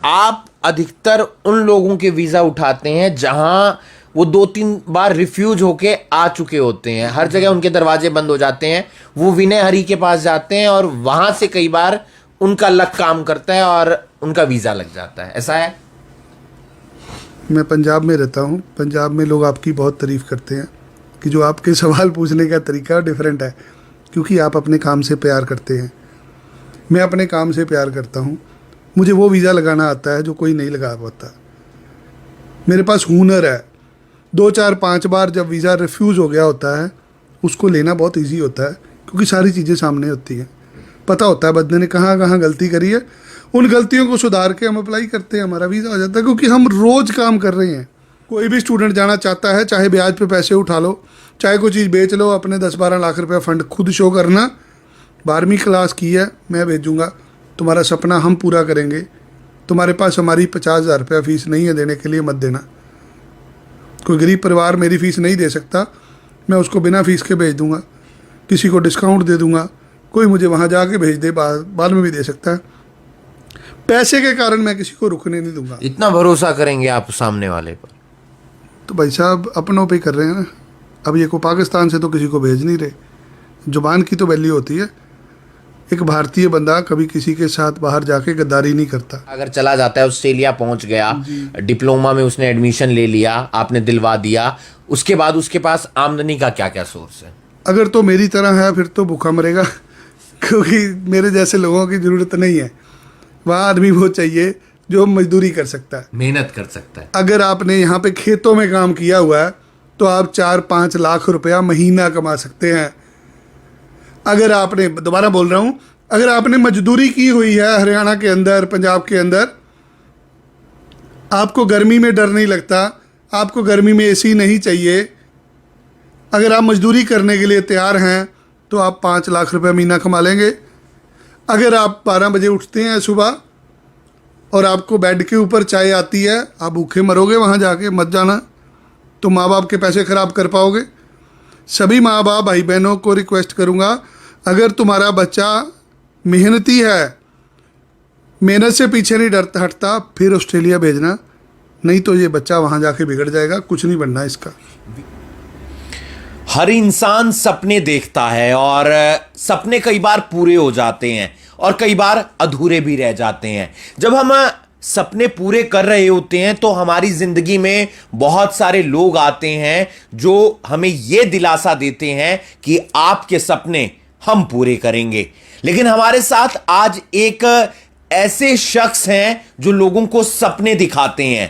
आप अधिकतर उन लोगों के वीज़ा उठाते हैं जहां वो 2-3 बार रिफ्यूज होके आ चुके होते हैं, हर जगह उनके दरवाजे बंद हो जाते हैं, वो विनय हरी के पास जाते हैं और वहां से कई बार उनका लक काम करता है और उनका वीज़ा लग जाता है, ऐसा है? मैं पंजाब में रहता हूँ। पंजाब में लोग आपकी बहुत तारीफ़ करते हैं कि जो आपके सवाल पूछने का तरीका डिफरेंट है, क्योंकि आप अपने काम से प्यार करते हैं। मैं अपने काम से प्यार करता हूँ। मुझे वो वीज़ा लगाना आता है जो कोई नहीं लगा पाता। मेरे पास हुनर है। 2-4-5 बार जब वीज़ा रिफ्यूज़ हो गया होता है, उसको लेना बहुत इजी होता है, क्योंकि सारी चीज़ें सामने होती हैं। पता होता है बंदे ने कहाँ कहाँ गलती करी है, उन गलतियों को सुधार के हम अप्लाई करते हैं, हमारा वीज़ा हो जाता है, क्योंकि हम रोज़ काम कर रहे हैं। कोई भी स्टूडेंट जाना चाहता है, चाहे ब्याज पे पैसे उठा लो, चाहे कोई चीज़ बेच लो, अपने 10-12 लाख रुपया फ़ंड खुद शो करना, 12वीं क्लास की है, मैं भेजूँगा, तुम्हारा सपना हम पूरा करेंगे, तुम्हारे पास हमारी 50,000 रुपया फ़ीस नहीं है देने के लिए, मत देना। कोई गरीब परिवार मेरी फ़ीस नहीं दे सकता, मैं उसको बिना फ़ीस के भेज दूँगा, किसी को डिस्काउंट दे दूँगा, कोई मुझे वहाँ जाके भेज दे, बाद में भी दे सकता है। पैसे के कारण मैं किसी को रुकने नहीं दूंगा। इतना भरोसा करेंगे आप सामने वाले पर? तो भाई साहब अपनों पे कर रहे हैं ना। अब ये को पाकिस्तान से तो किसी को भेज नहीं रहे। जुबान की तो वैल्यू होती है। एक भारतीय बंदा कभी किसी के साथ बाहर जाके गद्दारी नहीं करता। अगर चला जाता है, ऑस्ट्रेलिया पहुंच गया, डिप्लोमा में उसने एडमिशन ले लिया, आपने दिलवा दिया, उसके बाद उसके पास आमदनी का क्या क्या सोर्स है? अगर तो मेरी तरह है फिर तो भूखा मरेगा, क्योंकि मेरे जैसे लोगों की ज़रूरत नहीं है। वहाँ आदमी वो चाहिए जो मजदूरी कर सकता है, मेहनत कर सकता है। अगर आपने यहाँ पे खेतों में काम किया हुआ है तो आप 4-5 लाख रुपया महीना कमा सकते हैं। अगर आपने, दोबारा बोल रहा हूँ, अगर आपने मजदूरी की हुई है हरियाणा के अंदर, पंजाब के अंदर, आपको गर्मी में डर नहीं लगता, आपको गर्मी में एसी नहीं चाहिए, अगर आप मजदूरी करने के लिए तैयार हैं तो आप 5 लाख रुपया महीना कमा लेंगे। अगर आप 12 बजे उठते हैं सुबह और आपको बेड के ऊपर चाय आती है, आप भूखे मरोगे वहाँ जाके, मत जाना, तो माँ बाप के पैसे ख़राब कर पाओगे। सभी माँ बाप भाई बहनों को रिक्वेस्ट करूँगा, अगर तुम्हारा बच्चा मेहनती है, मेहनत से पीछे नहीं डरता हटता, फिर ऑस्ट्रेलिया भेजना, नहीं तो ये बच्चा वहाँ जाके बिगड़ जाएगा, कुछ नहीं बनना इसका। हर इंसान सपने देखता है और सपने कई बार पूरे हो जाते हैं और कई बार अधूरे भी रह जाते हैं। जब हम सपने पूरे कर रहे होते हैं तो हमारी जिंदगी में बहुत सारे लोग आते हैं जो हमें यह दिलासा देते हैं कि आपके सपने हम पूरे करेंगे। लेकिन हमारे साथ आज एक ऐसे शख्स हैं जो लोगों को सपने दिखाते हैं।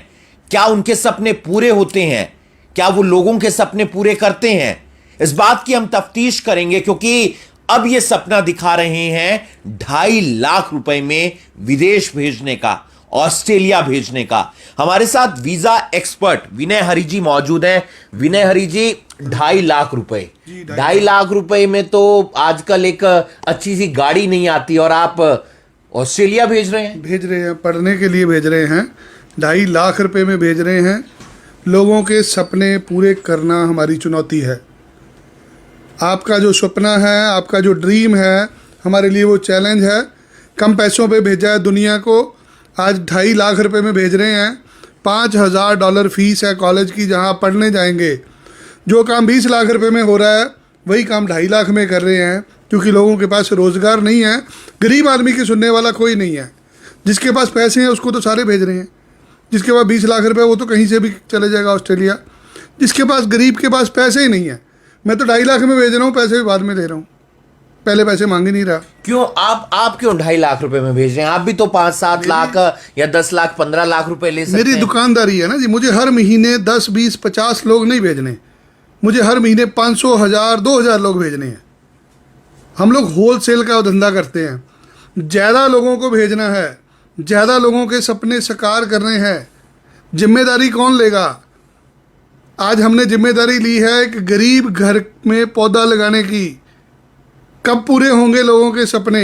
क्या उनके सपने पूरे होते हैं? क्या वो लोगों के सपने पूरे करते हैं? इस बात की हम तफ्तीश करेंगे, क्योंकि अब ये सपना दिखा रहे हैं 2.5 लाख रुपए में विदेश भेजने का, ऑस्ट्रेलिया भेजने का। हमारे साथ वीजा एक्सपर्ट विनय हरी जी मौजूद हैं। विनय हरी जी, 2.5 लाख रुपए, 2.5 लाख रुपए में तो आजकल एक अच्छी सी गाड़ी नहीं आती और आप ऑस्ट्रेलिया भेज रहे हैं? पढ़ने के लिए भेज रहे हैं। 2.5 लाख रुपए में भेज रहे हैं। लोगों के सपने पूरे करना हमारी चुनौती है। आपका जो सपना है, आपका जो ड्रीम है, हमारे लिए वो चैलेंज है। कम पैसों पे भेजा है दुनिया को, आज 2.5 लाख रुपए में भेज रहे हैं। $5,000 फीस है कॉलेज की, जहां पढ़ने जाएंगे। जो काम 20 लाख रुपए में हो रहा है वही काम 2.5 लाख में कर रहे हैं, क्योंकि लोगों के पास रोज़गार नहीं है। गरीब आदमी की सुनने वाला कोई नहीं है। जिसके पास पैसे हैं उसको तो सारे भेज रहे हैं। जिसके पास 20 लाख रुपए, वो तो कहीं से भी चले जाएगा ऑस्ट्रेलिया। जिसके पास, गरीब के पास पैसे ही नहीं है। मैं तो 2.5 लाख में भेज रहा हूँ, पैसे भी बाद में ले रहा हूँ, पहले पैसे मांग ही नहीं रहा। क्यों आप क्यों 2.5 लाख रुपए में भेज रहे हैं? आप भी तो 5-7 लाख या 10 लाख 15 लाख रुपए ले सकते हैं। मेरी दुकानदारी है ना जी, मुझे हर महीने 10, 20, 50 लोग नहीं भेजने, मुझे हर महीने 500, 1000, 2000 लोग भेजने हैं। हम लोग होल सेल का धंधा करते हैं। ज़्यादा लोगों को भेजना है, ज़्यादा लोगों के सपने साकार करने हैं। जिम्मेदारी कौन लेगा? आज हमने जिम्मेदारी ली है एक गरीब घर में पौधा लगाने की। कब पूरे होंगे लोगों के सपने?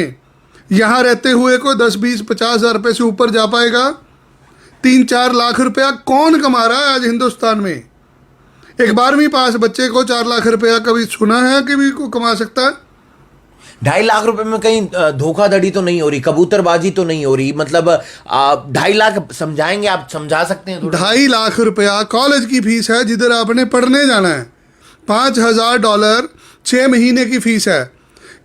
यहाँ रहते हुए को 10, 20, 50 हज़ार रुपये से ऊपर जा पाएगा? 3-4 लाख रुपया कौन कमा रहा है आज हिंदुस्तान में? एक 12वीं पास बच्चे को 4 लाख रुपया कभी सुना है कि भी को कमा सकता है? 2.5 लाख रुपए में कहीं धोखाधड़ी तो नहीं हो रही, कबूतरबाजी तो नहीं हो रही? मतलब 2.5 लाख समझाएंगे, आप समझा सकते हैं थोड़ा? 2.5 लाख रुपया कॉलेज की फीस है, जिधर आपने पढ़ने जाना है। $5,000 6 महीने की फीस है।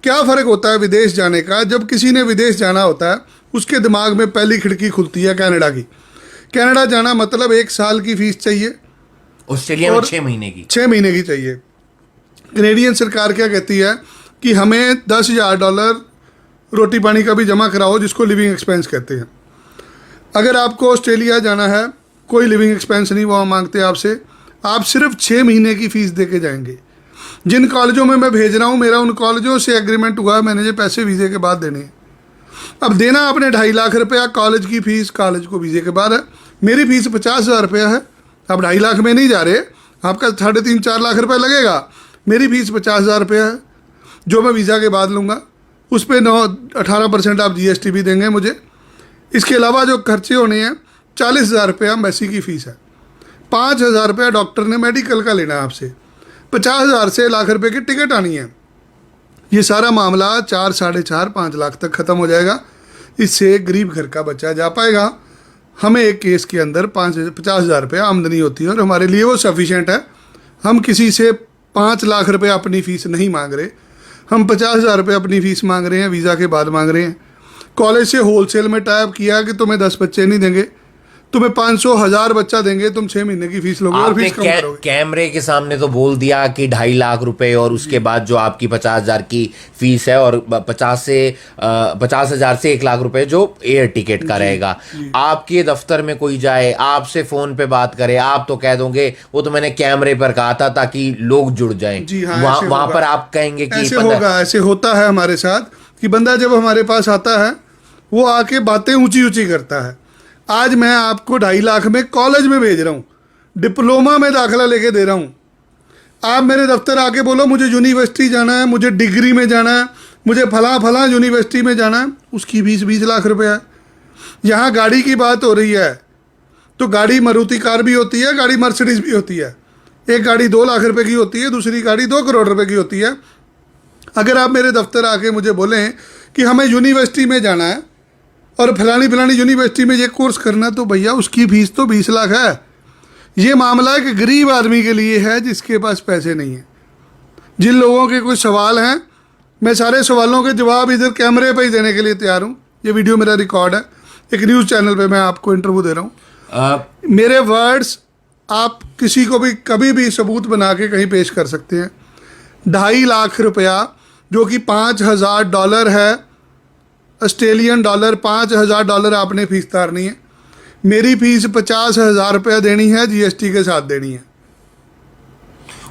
क्या फ़र्क होता है विदेश जाने का? जब किसी ने विदेश जाना होता है, उसके दिमाग में पहली खिड़की खुलती है कनाडा की। कनाडा जाना मतलब 1 साल की फीस चाहिए, ऑस्ट्रेलिया में 6 महीने की। 6 महीने की चाहिए। कनेडियन सरकार क्या कहती है कि हमें $10,000 रोटी पानी का भी जमा कराओ, जिसको लिविंग एक्सपेंस कहते हैं। अगर आपको ऑस्ट्रेलिया जाना है, कोई लिविंग एक्सपेंस नहीं वहाँ मांगते आपसे, आप सिर्फ 6 महीने की फ़ीस दे के जाएंगे। जिन कॉलेजों में मैं भेज रहा हूँ, मेरा उन कॉलेजों से एग्रीमेंट हुआ है, मैंने ये पैसे वीज़े के बाद देने हैं। अब देना आपने 2.5 लाख रुपया कॉलेज की फ़ीस, कॉलेज को वीज़े के बाद है। मेरी फ़ीस 50,000 रुपया है। अब 2.5 लाख में नहीं जा रहे, आपका 3.5-4 लाख रुपया लगेगा। मेरी फ़ीस 50,000 रुपया है, जो मैं वीज़ा के बाद लूँगा। उस पर 18% आप GST भी देंगे मुझे। इसके अलावा जो खर्चे होने हैं, 40,000 रुपया एम्बेसी की फ़ीस है। 5,000 रुपया डॉक्टर ने मेडिकल का लेना है आपसे। 50,000 से लाख रुपए की टिकट आनी है। ये सारा मामला 4, 4.5, 5 लाख तक ख़त्म हो जाएगा। इससे गरीब घर का बच्चा जा पाएगा। हमें एक केस के अंदर 50,000 रुपया आमदनी होती है और हमारे लिए वो सफिशेंट है। हम किसी से 5 लाख रुपये अपनी फ़ीस नहीं मांग रहे, हम 50,000 रुपये अपनी फ़ीस मांग रहे हैं, वीज़ा के बाद मांग रहे हैं। कॉलेज से होलसेल में टाइप किया कि तुम्हें 10 बच्चे नहीं देंगे, तुम्हें 500,000 बच्चा देंगे, तुम 6 महीने की फीस लोगे और फीस कम करोगे। कैमरे के सामने तो बोल दिया कि 2.5 लाख रुपए और उसके बाद जो आपकी 50,000 की फीस है और 50,000 से 1 लाख रुपए जो एयर टिकट का रहेगा। आपके दफ्तर में कोई जाए, आपसे फोन पे बात करे, आप तो कह दोगे वो तो मैंने कैमरे पर कहा था ताकि लोग जुड़ जाएं। जी हाँ, वहां पर आप कहेंगे कि ऐसे होगा। ऐसे होता है हमारे साथ कि बंदा जब हमारे पास आता है, वो आके बातें ऊंची ऊंची करता है। आज मैं आपको 2.5 लाख में कॉलेज में भेज रहा हूँ, डिप्लोमा में दाखिला लेके दे रहा हूँ। आप मेरे दफ्तर आके बोलो मुझे यूनिवर्सिटी जाना है, मुझे डिग्री में जाना है, मुझे फला यूनिवर्सिटी में जाना है, उसकी फीस 20 लाख रुपया है। यहाँ गाड़ी की बात हो रही है तो गाड़ी मारुति कार भी होती है, गाड़ी मर्सिडीज भी होती है। एक गाड़ी 2 लाख रुपए की होती है, दूसरी गाड़ी 2 करोड़ रुपए की होती है। अगर आप मेरे दफ्तर आके मुझे बोलें कि हमें यूनिवर्सिटी में जाना है और फलानी यूनिवर्सिटी में ये कोर्स करना, तो भैया उसकी फ़ीस तो 20 लाख है। ये मामला एक गरीब आदमी के लिए है जिसके पास पैसे नहीं हैं। जिन लोगों के कोई सवाल हैं, मैं सारे सवालों के जवाब इधर कैमरे पर ही देने के लिए तैयार हूँ। ये वीडियो मेरा रिकॉर्ड है, एक न्यूज़ चैनल पे मैं आपको इंटरव्यू दे रहा हूँ। मेरे वर्ड्स आप किसी को भी कभी भी सबूत बना के कहीं पेश कर सकते हैं। 2.5 लाख रुपया जो कि $5,000 है, ऑस्ट्रेलियन डॉलर, $5,000 आपने फीस तारनी है। मेरी फीस 50,000 रुपया देनी है, GST के साथ देनी है।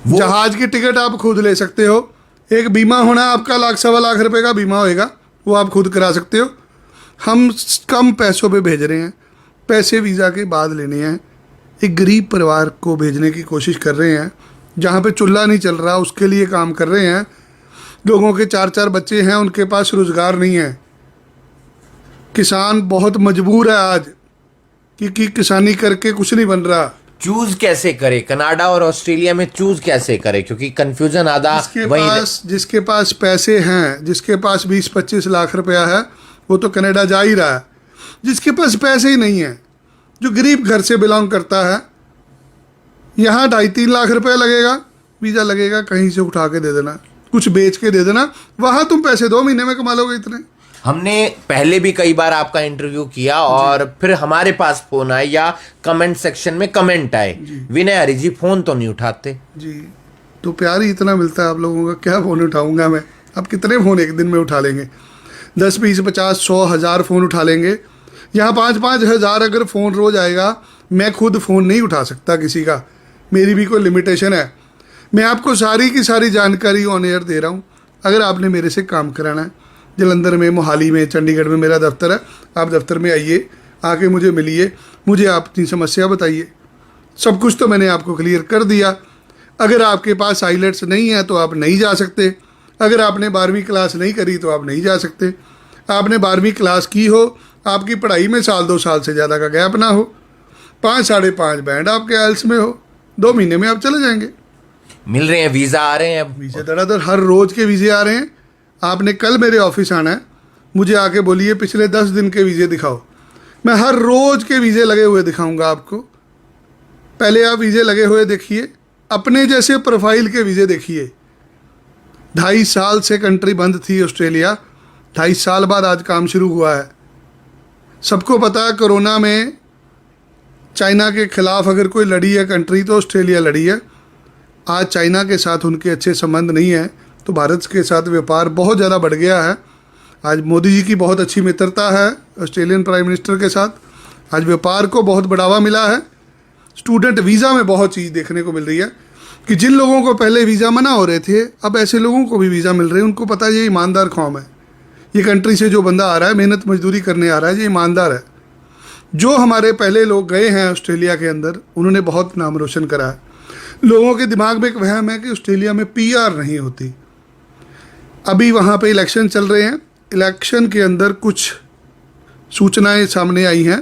जहाज की टिकट आप खुद ले सकते हो। एक बीमा होना आपका 1 लाख 1.25 लाख रुपए का बीमा होएगा, वो आप खुद करा सकते हो। हम कम पैसों पे भेज रहे हैं, पैसे वीज़ा के बाद लेने हैं। एक गरीब परिवार को भेजने की कोशिश कर रहे हैं, जहाँ पे चूल्हा नहीं चल रहा उसके लिए काम कर रहे हैं। लोगों के 4-4 बच्चे हैं, उनके पास रोज़गार नहीं है। किसान बहुत मजबूर है आज, क्योंकि किसानी करके कुछ नहीं बन रहा। चूज कैसे करे कनाडा और ऑस्ट्रेलिया में, चूज कैसे करे? क्योंकि कंफ्यूजन आधा जिसके पास पैसे हैं, जिसके पास 20-25 लाख रुपया है, वो तो कनाडा जा ही रहा है। जिसके पास पैसे ही नहीं है, जो गरीब घर से बिलोंग करता है, यहाँ 2.5-3 लाख रुपया लगेगा, वीज़ा लगेगा, कहीं से उठा के दे देना, कुछ बेच के दे देना, वहाँ तुम पैसे 2 महीने में कमा लोगे इतने। हमने पहले भी कई बार आपका इंटरव्यू किया और फिर हमारे पास फोन आए या कमेंट सेक्शन में कमेंट आए, विनय हरी जी फोन तो नहीं उठाते जी। तो प्यार ही इतना मिलता है आप लोगों का, क्या फ़ोन उठाऊंगा मैं? आप कितने फ़ोन एक दिन में उठा लेंगे? 10, 20, 50, 100, 1000 फ़ोन उठा लेंगे। यहाँ 5-5 हज़ार अगर फ़ोन रोज़ आएगा, मैं खुद फ़ोन नहीं उठा सकता किसी का, मेरी भी कोई लिमिटेशन है। मैं आपको सारी की सारी जानकारी ऑन एयर दे रहा हूँ। अगर आपने मेरे से काम कराना है, जलंधर में, मोहाली में, चंडीगढ़ में मेरा दफ्तर है, आप दफ्तर में आइए, आके मुझे मिलिए, मुझे आप अपनी समस्या बताइए। सब कुछ तो मैंने आपको क्लियर कर दिया। अगर आपके पास आइलेट्स नहीं है तो आप नहीं जा सकते। अगर आपने 12वीं क्लास नहीं करी तो आप नहीं जा सकते। आपने 12वीं क्लास की हो, आपकी पढ़ाई में 1-2 साल से ज़्यादा का गैप ना हो, 5-5.5 बैंड आपके आइल्स में हो, 2 महीने में आप चले जाएंगे। मिल रहे हैं, वीज़ा आ रहे हैं, वीज़े धड़ाधड़ हर रोज़ के वीज़े आ रहे हैं। आपने कल मेरे ऑफिस आना है, मुझे आके बोलिए पिछले 10 दिन के वीज़े दिखाओ, मैं हर रोज़ के वीज़े लगे हुए दिखाऊंगा आपको। पहले आप वीज़े लगे हुए देखिए, अपने जैसे प्रोफाइल के वीज़े देखिए। 2.5 साल से कंट्री बंद थी ऑस्ट्रेलिया, 2.5 साल बाद आज काम शुरू हुआ है। सबको पता है कोरोना में चाइना के खिलाफ अगर कोई लड़ी है कंट्री तो ऑस्ट्रेलिया लड़ी है। आज चाइना के साथ उनके अच्छे संबंध नहीं है, तो भारत के साथ व्यापार बहुत ज़्यादा बढ़ गया है। आज मोदी जी की बहुत अच्छी मित्रता है ऑस्ट्रेलियन प्राइम मिनिस्टर के साथ। आज व्यापार को बहुत बढ़ावा मिला है। स्टूडेंट वीज़ा में बहुत चीज़ देखने को मिल रही है कि जिन लोगों को पहले वीज़ा मना हो रहे थे, अब ऐसे लोगों को भी वीज़ा मिल रहे हैं। उनको पता है ये ईमानदार कौम है, ये कंट्री से जो बंदा आ रहा है, मेहनत मजदूरी करने आ रहा है, ये ईमानदार है। जो हमारे पहले लोग गए हैं ऑस्ट्रेलिया के अंदर, उन्होंने बहुत नाम रोशन करा है। लोगों के दिमाग में एक वहम है कि ऑस्ट्रेलिया में PR नहीं होती। अभी वहाँ पे इलेक्शन चल रहे हैं। इलेक्शन के अंदर कुछ सूचनाएं सामने आई हैं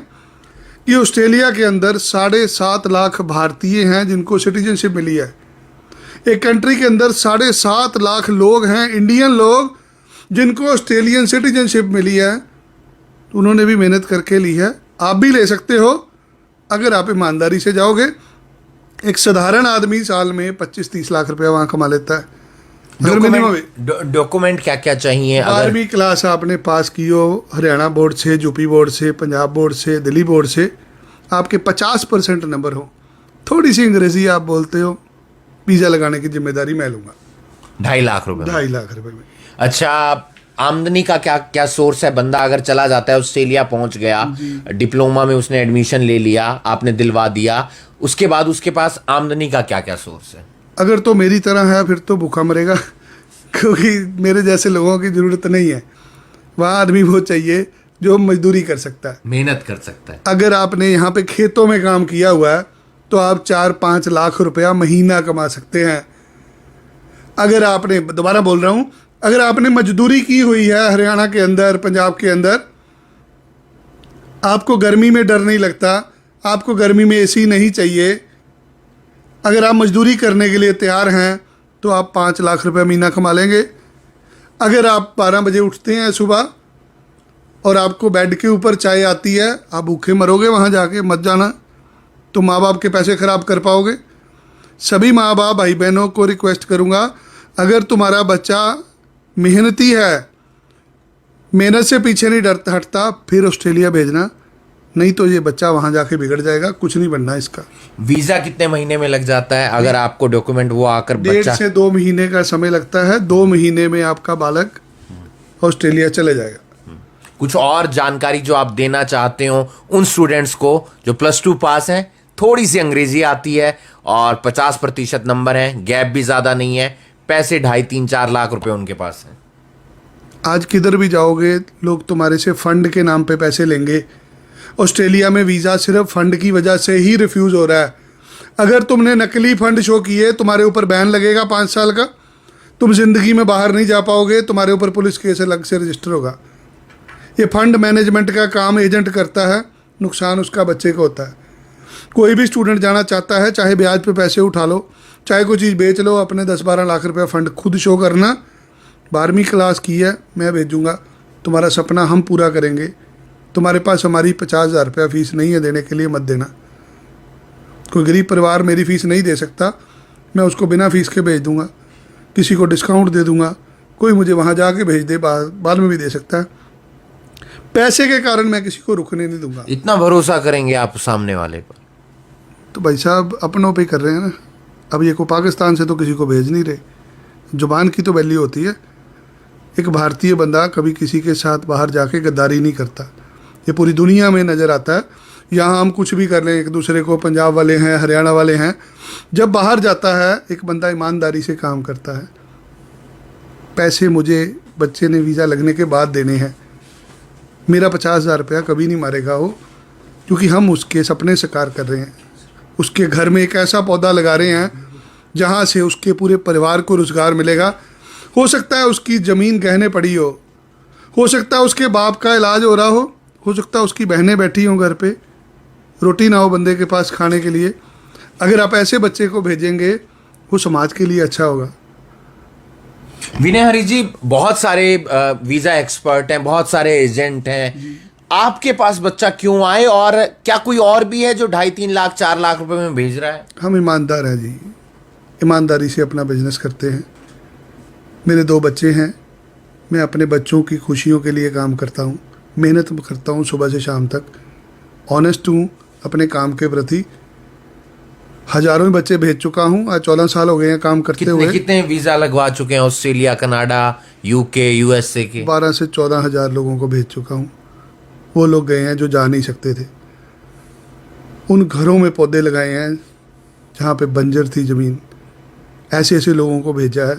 कि ऑस्ट्रेलिया के अंदर 7.5 लाख भारतीय हैं जिनको सिटीजनशिप मिली है। एक कंट्री के अंदर 7.5 लाख लोग हैं, इंडियन लोग, जिनको ऑस्ट्रेलियन सिटीजनशिप मिली है। तो उन्होंने भी मेहनत करके ली है, आप भी ले सकते हो अगर आप ईमानदारी से जाओगे। एक साधारण आदमी साल में 25-30 लाख रुपया वहाँ कमा लेता है। डॉक्यूमेंट क्या क्या चाहिए? 12वीं क्लास आपने पास की हो हरियाणा बोर्ड से, यूपी बोर्ड से, पंजाब बोर्ड से, दिल्ली बोर्ड से, आपके 50% नंबर हो, थोड़ी सी अंग्रेजी आप बोलते हो, वीज़ा लगाने की जिम्मेदारी मैं लूँगा। 2.5 लाख रुपए? 2.5 लाख रुपए में। अच्छा, आमदनी का क्या क्या सोर्स है? बंदा अगर चला जाता है, ऑस्ट्रेलिया पहुंच गया, डिप्लोमा में उसने एडमिशन ले लिया, आपने दिलवा दिया, उसके बाद उसके पास आमदनी का क्या क्या सोर्स है? अगर तो मेरी तरह है फिर तो भूखा मरेगा, क्योंकि मेरे जैसे लोगों की ज़रूरत नहीं है। वहाँ आदमी वो चाहिए जो मजदूरी कर सकता है, मेहनत कर सकता है। अगर आपने यहाँ पे खेतों में काम किया हुआ है तो आप 4-5 लाख रुपया महीना कमा सकते हैं। अगर आपने, दोबारा बोल रहा हूँ, अगर आपने मजदूरी की हुई है हरियाणा के अंदर, पंजाब के अंदर, आपको गर्मी में डर नहीं लगता, आपको गर्मी में AC नहीं चाहिए, अगर आप मजदूरी करने के लिए तैयार हैं तो आप 5 लाख रुपए महीना कमा लेंगे। अगर आप 12 बजे उठते हैं सुबह और आपको बेड के ऊपर चाय आती है, आप भूखे मरोगे वहाँ जाके, मत जाना, तो माँ बाप के पैसे ख़राब कर पाओगे। सभी माँ बाप भाई बहनों को रिक्वेस्ट करूँगा, अगर तुम्हारा बच्चा मेहनती है, मेहनत से पीछे नहीं डरता हटता, फिर ऑस्ट्रेलिया भेजना, नहीं तो ये बच्चा वहाँ जाके बिगड़ जाएगा, कुछ नहीं बनना इसका। वीज़ा कितने महीने में लग जाता है अगर आपको डॉक्यूमेंट वो आकर? 1.5 से 2 महीने का समय लगता है। 2 महीने में आपका बालक ऑस्ट्रेलिया चले जाएगा। कुछ और जानकारी जो आप देना चाहते हो उन स्टूडेंट्स को जो +2 पास हैं, थोड़ी सी अंग्रेजी आती है और 50% नंबर हैं, गैप भी ज़्यादा नहीं है, पैसे 2.5-3-4 लाख रुपए उनके पास हैं। आज किधर भी जाओगे लोग तुम्हारे से फंड के नाम पे पैसे लेंगे। ऑस्ट्रेलिया में वीज़ा सिर्फ फंड की वजह से ही रिफ्यूज़ हो रहा है। अगर तुमने नकली फंड शो किए, तुम्हारे ऊपर बैन लगेगा 5 साल का, तुम ज़िंदगी में बाहर नहीं जा पाओगे, तुम्हारे ऊपर पुलिस केस अलग से रजिस्टर होगा। ये फंड मैनेजमेंट का काम एजेंट करता है, नुकसान उसका बच्चे को होता है। कोई भी स्टूडेंट जाना चाहता है, चाहे ब्याज पे पैसे उठा लो, चाहे कोई चीज़ बेच लो, अपने 10-12 लाख रुपया फ़ंड खुद शो करना। 12वीं क्लास की है, मैं भेजूँगा, तुम्हारा सपना हम पूरा करेंगे। तुम्हारे पास हमारी 50,000 रुपया फ़ीस नहीं है देने के लिए, मत देना। कोई गरीब परिवार मेरी फ़ीस नहीं दे सकता, मैं उसको बिना फ़ीस के भेज दूँगा, किसी को डिस्काउंट दे दूँगा, कोई मुझे वहाँ जाके भेज दे, बाद में भी दे सकता है। पैसे के कारण मैं किसी को रुकने नहीं दूंगा। इतना भरोसा करेंगे आप सामने वाले पर? तो भाई साहब अपनों पे कर रहे हैं ना। अब ये को पाकिस्तान से तो किसी को भेज नहीं रहे, जुबान की तो वैल्यू होती है। एक भारतीय बंदा कभी किसी के साथ बाहर जाके गद्दारी नहीं करता, ये पूरी दुनिया में नज़र आता है। यहाँ हम कुछ भी कर लें, एक दूसरे को, पंजाब वाले हैं, हरियाणा वाले हैं, जब बाहर जाता है एक बंदा ईमानदारी से काम करता है। पैसे मुझे बच्चे ने वीज़ा लगने के बाद देने हैं, मेरा 50,000 रुपया कभी नहीं मारेगा वो, क्योंकि हम उसके सपने साकार कर रहे हैं। उसके घर में एक ऐसा पौधा लगा रहे हैं जहाँ से उसके पूरे परिवार को रोज़गार मिलेगा। हो सकता है उसकी ज़मीन गहने पड़ी हो सकता है उसके बाप का इलाज हो रहा हो सकता है उसकी बहनें बैठी हों घर पे, रोटी ना हो बंदे के पास खाने के लिए। अगर आप ऐसे बच्चे को भेजेंगे वो समाज के लिए अच्छा होगा। विनय हरी जी, बहुत सारे वीजा एक्सपर्ट हैं, बहुत सारे एजेंट हैं, आपके पास बच्चा क्यों आए? और क्या कोई और भी है जो 2.5-3 लाख 4 लाख रुपए में भेज रहा है? हम ईमानदार हैं जी, ईमानदारी से अपना बिजनेस करते हैं। मेरे 2 बच्चे हैं, मैं अपने बच्चों की खुशियों के लिए काम करता हूँ, मेहनत करता हूँ सुबह से शाम तक, ऑनेस्ट हूँ अपने काम के प्रति। हजारों ही बच्चे भेज चुका हूँ, आज 14 साल हो गए हैं काम करते हुए। कितने वीजा लगवा चुके हैं? ऑस्ट्रेलिया, कनाडा, यूके, यूएसए के 12 से 14 हज़ार लोगों को भेज चुका हूँ। वो लोग गए हैं जो जा नहीं सकते थे, उन घरों में पौधे लगाए हैं जहाँ पे बंजर थी ज़मीन, ऐसे ऐसे लोगों को भेजा है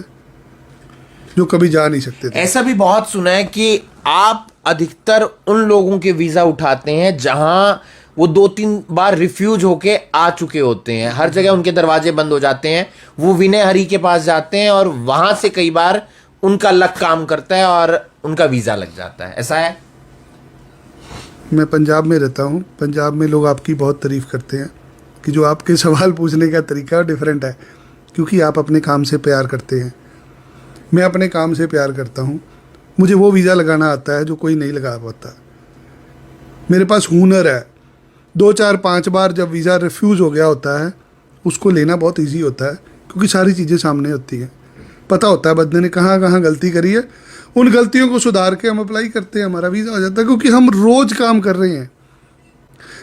जो कभी जा नहीं सकते थे। ऐसा भी बहुत सुना है कि आप अधिकतर उन लोगों के वीजा उठाते हैं जहां वो 2-3 बार रिफ्यूज होके आ चुके होते हैं, हर जगह उनके दरवाजे बंद हो जाते हैं, वो विनय हरी के पास जाते हैं और वहां से कई बार उनका लक काम करता है और उनका वीजा लग जाता है। ऐसा है? मैं पंजाब में रहता हूँ, पंजाब में लोग आपकी बहुत तारीफ़ करते हैं कि जो आपके सवाल पूछने का तरीका डिफरेंट है, क्योंकि आप अपने काम से प्यार करते हैं। मैं अपने काम से प्यार करता हूँ, मुझे वो वीज़ा लगाना आता है जो कोई नहीं लगा पाता। मेरे पास हुनर है, 2, 4, 5 बार जब वीज़ा रिफ्यूज़ हो गया होता है उसको लेना बहुत इजी होता है, क्योंकि सारी चीज़ें सामने होती हैं, पता होता है बंदे ने कहाँ कहाँ गलती करी है, उन गलतियों को सुधार के हम अप्लाई करते हैं, हमारा वीज़ा हो जाता है, क्योंकि हम रोज़ काम कर रहे हैं।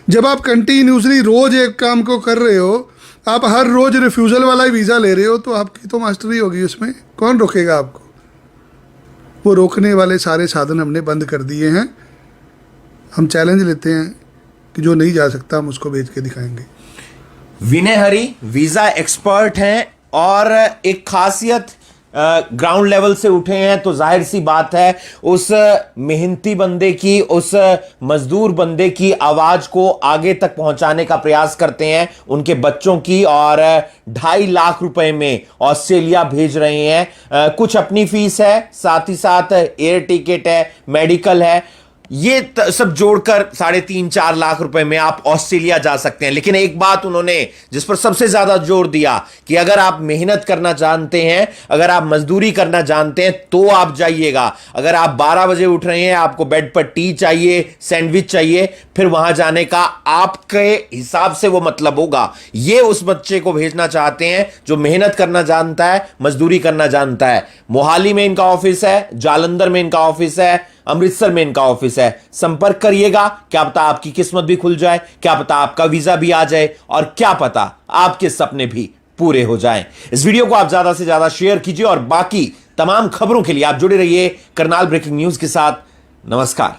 जब आप कंटिन्यूसली रोज़ एक काम को कर रहे हो, आप हर रोज़ रिफ्यूज़ल वाला ही वीज़ा ले रहे हो, तो आपकी तो मास्टरी होगी उसमें, कौन रोकेगा आपको? वो रोकने वाले सारे साधन हमने बंद कर दिए हैं। हम चैलेंज लेते हैं कि जो नहीं जा सकता हम उसको भेज के दिखाएंगे। विनय हरी वीजा एक्सपर्ट हैं और एक खासियत ग्राउंड लेवल से उठे हैं, तो जाहिर सी बात है उस मेहनती बंदे की, उस मजदूर बंदे की आवाज को आगे तक पहुंचाने का प्रयास करते हैं, उनके बच्चों की, और 2.5 लाख रुपए में ऑस्ट्रेलिया भेज रहे हैं। कुछ अपनी फीस है, साथ ही साथ एयर टिकट है, मेडिकल है, ये सब जोड़कर 3.5-4 लाख रुपए में आप ऑस्ट्रेलिया जा सकते हैं। लेकिन एक बात उन्होंने जिस पर सबसे ज्यादा जोर दिया कि अगर आप मेहनत करना जानते हैं, अगर आप मजदूरी करना जानते हैं तो आप जाइएगा। अगर आप 12 बजे उठ रहे हैं, आपको बेड पर टी चाहिए, सैंडविच चाहिए, फिर वहां जाने का आपके हिसाब से वो मतलब होगा। ये उस बच्चे को भेजना चाहते हैं जो मेहनत करना जानता है, मजदूरी करना जानता है। मोहाली में इनका ऑफिस है, जालंधर में इनका ऑफिस है, अमृतसर में इनका ऑफिस है। संपर्क करिएगा, क्या पता आपकी किस्मत भी खुल जाए, क्या पता आपका वीजा भी आ जाए, और क्या पता आपके सपने भी पूरे हो जाएं। इस वीडियो को आप ज्यादा से ज्यादा शेयर कीजिए और बाकी तमाम खबरों के लिए आप जुड़े रहिए करनाल ब्रेकिंग न्यूज के साथ। नमस्कार।